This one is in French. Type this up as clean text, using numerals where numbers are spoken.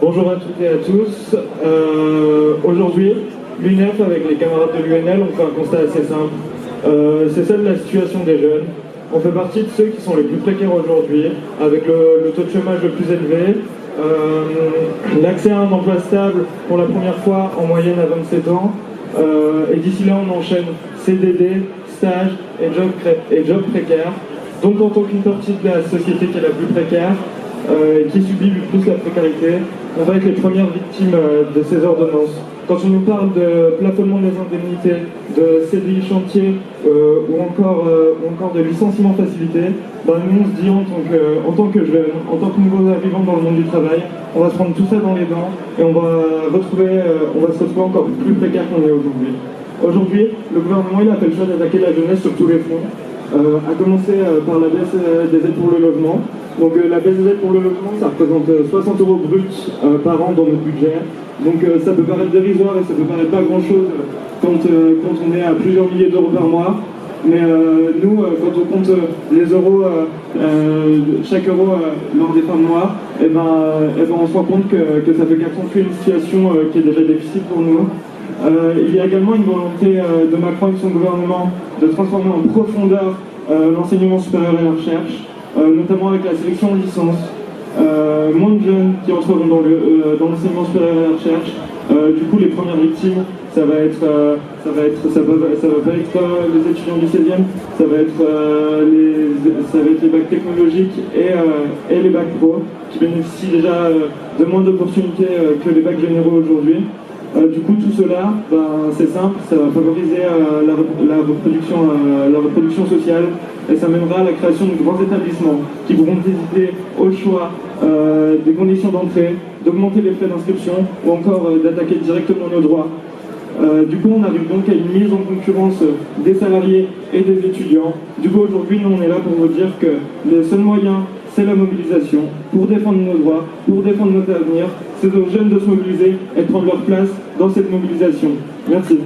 Bonjour à toutes et à tous. Aujourd'hui, l'UNEF avec les camarades de l'UNL ont fait un constat assez simple. C'est celle de la situation des jeunes. On fait partie de ceux qui sont les plus précaires aujourd'hui, avec le taux de chômage le plus élevé, l'accès à un emploi stable pour la première fois en moyenne à 27 ans, et d'ici là on enchaîne CDD, stages et jobs précaires. Donc en tant qu'une partie de la société qui est la plus précaire, et qui subit le plus la précarité, on va être les premières victimes de ces ordonnances. Quand on nous parle de plafonnement des indemnités, de CDI chantier ou encore de licenciement facilité, nous on se dit en tant que jeunes, en tant que nouveaux arrivants dans le monde du travail, on va se prendre tout ça dans les dents et on va se retrouver encore plus précaire qu'on est aujourd'hui. Aujourd'hui, le gouvernement il a fait le choix d'attaquer la jeunesse sur tous les fronts, à commencer par la baisse des aides pour le logement. Donc la baisse des aides pour le logement, ça représente 60 € bruts par an dans notre budget. Donc ça peut paraître dérisoire et ça peut paraître pas grand-chose quand on est à plusieurs milliers d'euros par mois. Mais nous, quand on compte les euros, chaque euro lors des fins de mois, on se rend compte que ça fait qu'accentuer une situation qui est déjà difficile pour nous. Il y a également une volonté de Macron et de son gouvernement de transformer en profondeur l'enseignement supérieur et la recherche, notamment avec la sélection en licence. Moins de jeunes qui entreront dans l'enseignement supérieur et la recherche. Du coup, les premières victimes, ça va pas être les étudiants du 16e, ça va être les bacs technologiques et les bacs pro, qui bénéficient déjà de moins d'opportunités que les bacs généraux aujourd'hui. Du coup, tout cela, c'est simple, ça va favoriser la reproduction sociale et ça mènera à la création de grands établissements qui pourront décider au choix des conditions d'entrée, d'augmenter les frais d'inscription ou encore d'attaquer directement nos droits. Du coup, on arrive donc à une mise en concurrence des salariés et des étudiants. Du coup, aujourd'hui, nous, on est là pour vous dire que le seul moyen, c'est la mobilisation pour défendre nos droits, pour défendre notre avenir. C'est aux jeunes de se mobiliser et de prendre leur place dans cette mobilisation. Merci.